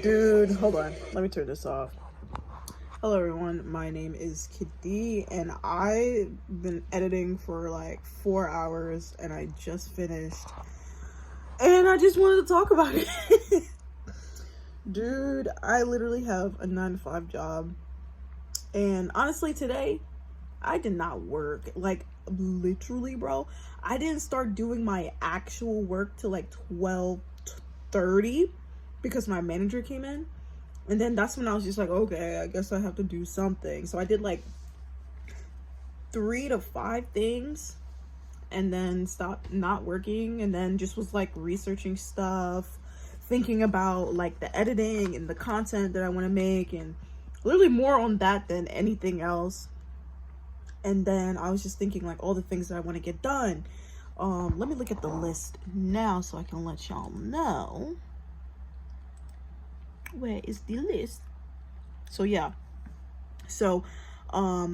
Dude, hold on. Let me turn this off. Hello, everyone. My name is Kiddy, and I've been editing for like 4 hours, and I just finished. And I just wanted to talk about it. Dude, I literally have a 9 to 5 job. And honestly, today, I did not work. Like, literally, bro. I didn't start doing my actual work till like 12:30 because my manager came in. And then that's when I was just like, okay, I guess I have to do something. So I did like 3 to 5 things and then stopped not working, and then just was like researching stuff, thinking about like the editing and the content that I want to make, and literally more on that than anything else. And then I was just thinking like all the things that I want to get done. Let me look at the list now so I can let y'all know. Where is the list? So yeah, so a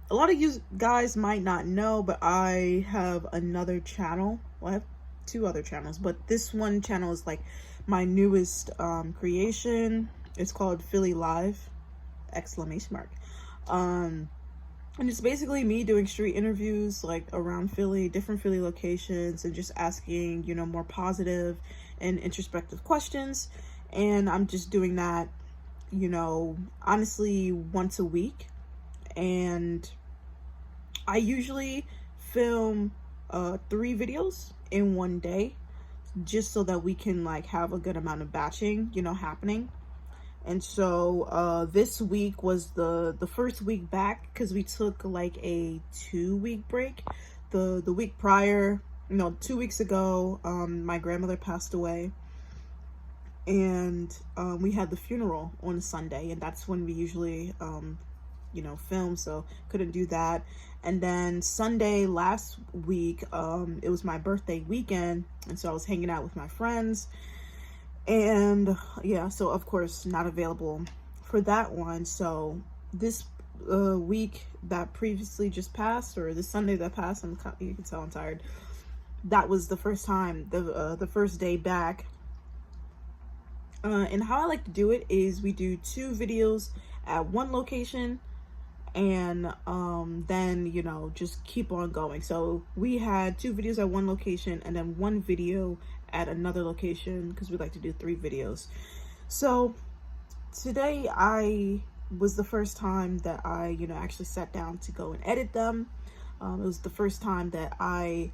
lot of you guys might not know, but I have another channel. Well, I have 2 other channels, but this one channel is like my newest creation. It's called Philly Live ! And it's basically me doing street interviews like around Philly, different Philly locations, and just asking, you know, more positive and introspective questions. And I'm just doing that, you know, honestly, once a week. And I usually film 3 videos in one day, just so that we can like have a good amount of batching, you know, happening. And so this week was the first week back, because we took like a 2-week break. The week prior, no, 2 weeks ago, my grandmother passed away. And we had the funeral on a Sunday, and that's when we usually you know, film, so couldn't do that. And then Sunday last week, it was my birthday weekend, and so I was hanging out with my friends, and yeah, so of course not available for that one. So this week that previously just passed, or this Sunday that passed, you can tell I'm tired, that was the first time, the first day back. And how I like to do it is we do 2 videos at one location, and then, you know, just keep on going. So we had 2 videos at one location and then 1 video at another location, because we like to do 3 videos. So today was the first time that I, you know, actually sat down to go and edit them. It was the first time that I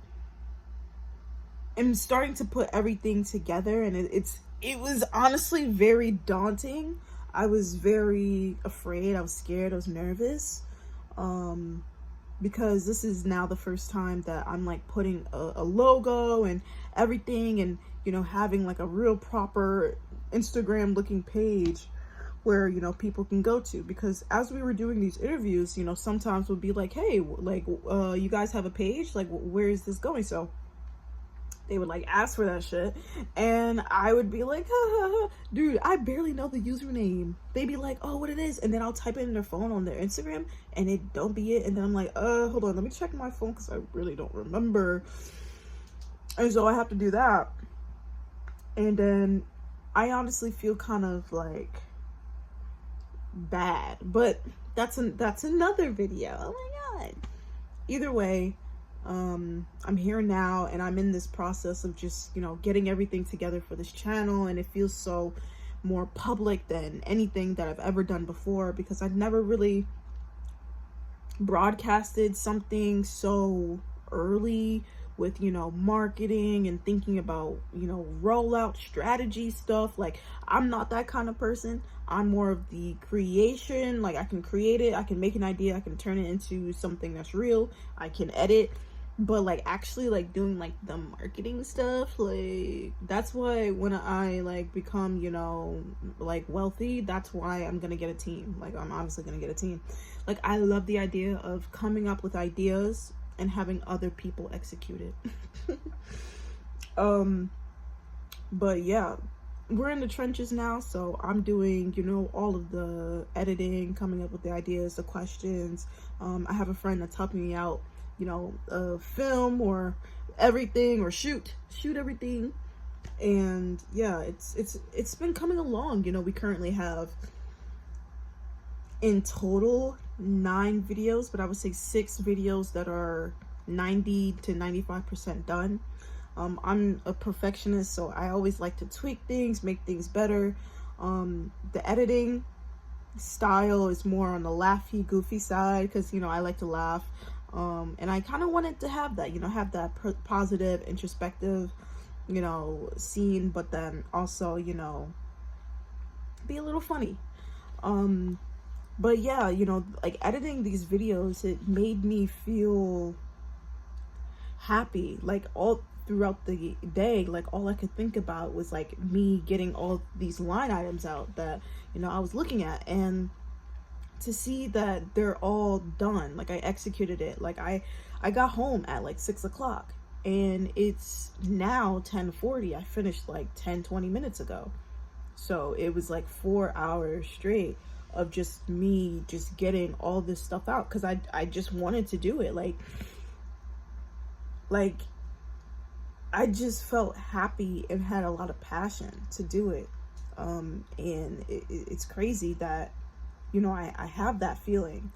am starting to put everything together, and it was honestly very daunting. I was very afraid, I was scared, I was nervous, because this is now the first time that I'm like putting a logo and everything, and, you know, having like a real proper Instagram looking page where, you know, people can go to. Because as we were doing these interviews, you know, sometimes would be like, hey, like, you guys have a page? Like, where is this going? So they would like ask for that shit, and I would be like, ha, ha, ha. Dude, I barely know the username. They'd be like, oh, what it is, and then I'll type it in their phone on their Instagram, and it don't be it. And then I'm like, hold on, let me check my phone, because I really don't remember. And so I have to do that. And then I honestly feel kind of like bad, but that's another video. Oh my god. Either way, I'm here now, and I'm in this process of just, you know, getting everything together for this channel, and it feels so more public than anything that I've ever done before, because I've never really broadcasted something so early with, you know, marketing and thinking about, you know, rollout strategy stuff. Like, I'm not that kind of person. I'm more of the creation. Like, I can create it, I can make an idea, I can turn it into something that's real, I can edit. But like actually like doing like the marketing stuff, like that's why when I like become, you know, like wealthy, that's why I'm gonna get a team. Like, I'm obviously gonna get a team. Like, I love the idea of coming up with ideas and having other people execute it. But yeah, we're in the trenches now, so I'm doing, you know, all of the editing, coming up with the ideas, the questions. I have a friend that's helping me out, you know, film or everything, or shoot everything. And yeah, it's been coming along. You know, we currently have in total 9 videos, but I would say 6 videos that are 90 to 95% done. I'm a perfectionist, so I always like to tweak things, make things better. The editing style is more on the laughy, goofy side, because, you know, I like to laugh. And I kind of wanted to have that, you know, have that positive, introspective, you know, scene, but then also, you know, be a little funny. But yeah, you know, like editing these videos, it made me feel happy. Like all throughout the day, like all I could think about was like me getting all these line items out that, you know, I was looking at, and to see that they're all done, like I executed it. Like I got home at like 6 o'clock, and it's now 10:40. I finished like 10-20 minutes ago. So it was like 4 hours straight of just me just getting all this stuff out, because I just wanted to do it. Like I just felt happy and had a lot of passion to do it. And it's crazy that, you know, I have that feeling.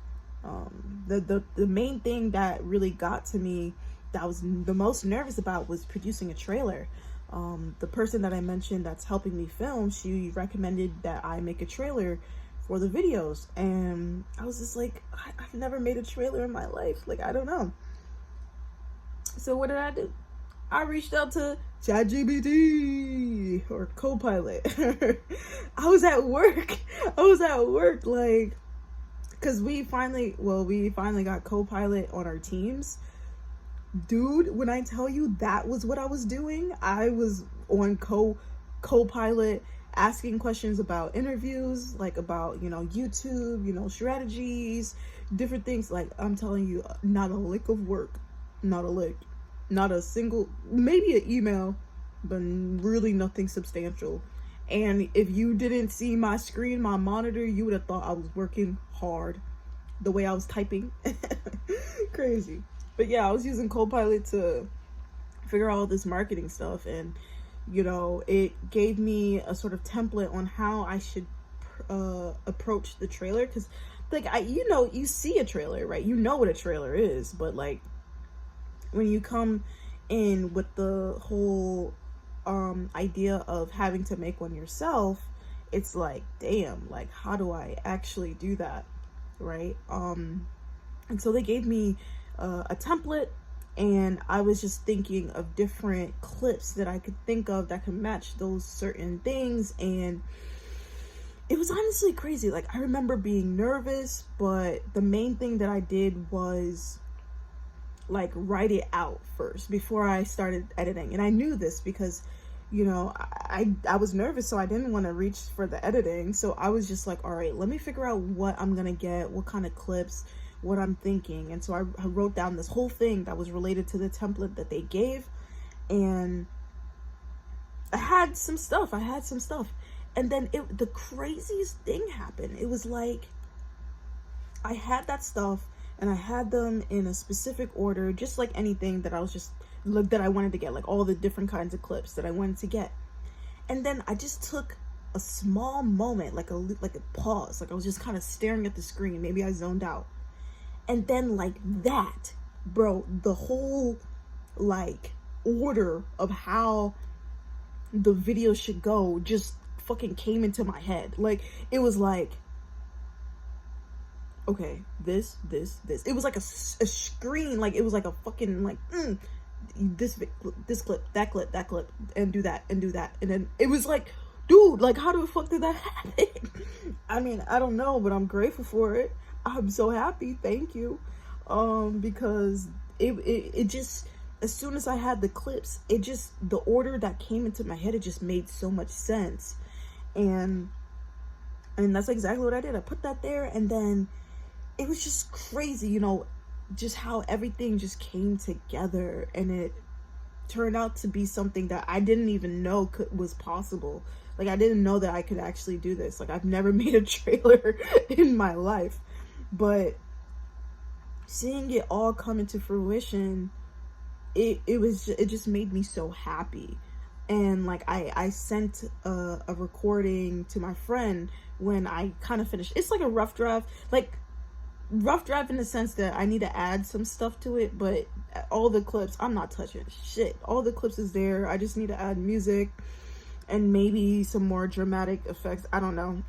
The main thing that really got to me, that I was the most nervous about, was producing a trailer. The person that I mentioned that's helping me film, she recommended that I make a trailer for the videos, and I was just like, I've never made a trailer in my life. Like, I don't know. So what did I do? I reached out to ChatGPT or Copilot. I was at work, like, because we finally got Copilot on our teams. Dude, when I tell you that was what I was doing, I was on Copilot asking questions about interviews, like about, you know, YouTube, you know, strategies, different things. Like, I'm telling you, not a lick of work, not a lick, not a single, maybe an email, but really nothing substantial. And if you didn't see my screen, my monitor, you would have thought I was working hard the way I was typing. Crazy. But yeah, I was using Copilot to figure out all this marketing stuff, and, you know, it gave me a sort of template on how I should approach the trailer. Because, like, you know, you see a trailer, right? You know what a trailer is, but like when you come in with the whole idea of having to make one yourself, it's like, damn, like, how do I actually do that, right? And so they gave me a template, and I was just thinking of different clips that I could think of that could match those certain things, and it was honestly crazy. Like, I remember being nervous, but the main thing that I did was like write it out first before I started editing. And I knew this because, you know, I was nervous, so I didn't want to reach for the editing. So I was just like, all right, let me figure out what I'm gonna get, what kind of clips, what I'm thinking. And so I wrote down this whole thing that was related to the template that they gave, and I had some stuff. And then the craziest thing happened. It was like, I had that stuff, and I had them in a specific order, just like anything that I was just, that I wanted to get, like all the different kinds of clips that I wanted to get. And then I just took a small moment, like a pause, like I was just kind of staring at the screen. Maybe I zoned out. And then like that, bro, the whole like order of how the video should go just fucking came into my head. Like, it was like, okay, this. It was like a screen, like it was like a fucking like, this clip, that clip, and do that. And then it was like, dude, like, how the fuck did that happen? I mean, I don't know, but I'm grateful for it. I'm so happy. Thank you. Because it just, as soon as I had the clips, it just, the order that came into my head, it just made so much sense. And that's exactly what I did. I put that there, and then it was just crazy, you know, just how everything just came together, and it turned out to be something that I didn't even know was possible. Like, I didn't know that I could actually do this. Like, I've never made a trailer in my life, but seeing it all come into fruition, it just made me so happy. And like I sent a recording to my friend when I kind of finished. It's like a rough draft, like rough draft in the sense that I need to add some stuff to it, but all the clips, I'm not touching shit. All the clips is there. I just need to add music and maybe some more dramatic effects. I don't know.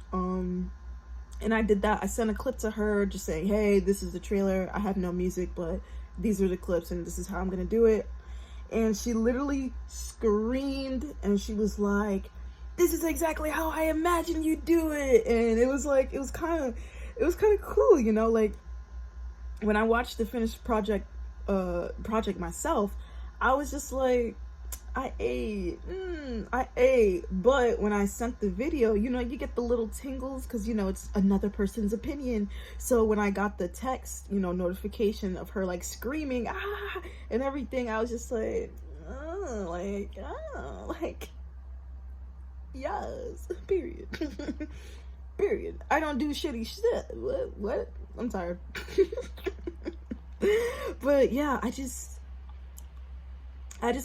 And I did that. I sent a clip to her just saying, hey, this is the trailer. I have no music, but these are the clips and this is how I'm gonna do it. And she literally screamed and she was like, this is exactly how I imagine you do it. And it was like, it was kind of cool, you know, like when I watched the finished project myself, I was just like, I ate. But when I sent the video, you know, you get the little tingles because, you know, it's another person's opinion. So when I got the text, you know, notification of her like screaming, and everything, I was just like, yes, period. Period. I don't do shitty shit. What? I'm tired. But yeah, I just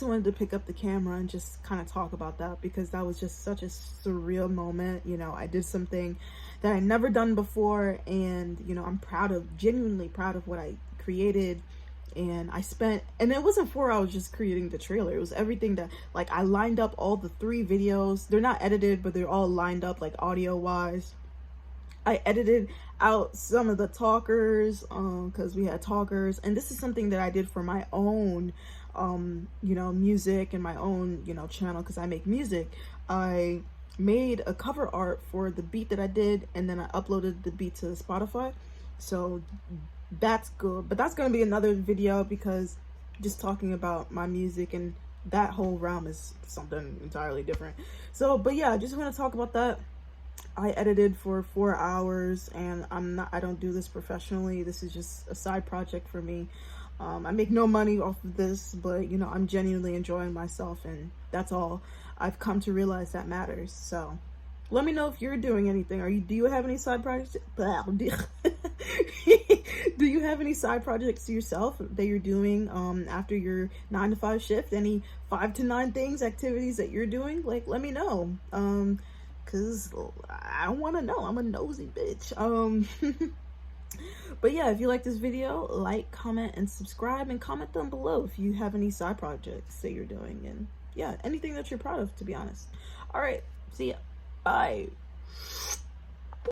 wanted to pick up the camera and just kind of talk about that because that was just such a surreal moment. You know, I did something that I never done before, and you know, I'm genuinely proud of what I created. And and it wasn't 4 hours just creating the trailer. It was everything that, like, I lined up all the 3 videos. They're not edited, but they're all lined up, like, audio wise. I edited out some of the talkers, because we had talkers, and this is something that I did for my own, you know, music and my own, you know, channel, because I make music. I made a cover art for the beat that I did, and then I uploaded the beat to Spotify. So that's good, but that's going to be another video because just talking about my music and that whole realm is something entirely different. So, but yeah, I just want to talk about that. I edited for 4 hours, and I don't do this professionally. This is just a side project for me. I make no money off of this, but you know, I'm genuinely enjoying myself, and that's all. I've come to realize that matters. So let me know if you're doing anything. Do you have any side projects? Do you have any side projects yourself that you're doing after your 9 to 5 shift? Any 5 to 9 activities that you're doing? Like, let me know. Cause I want to know. I'm a nosy bitch. But yeah, if you like this video, like, comment, and subscribe, and comment down below if you have any side projects that you're doing, and yeah, anything that you're proud of, to be honest. All right, see ya. Bye.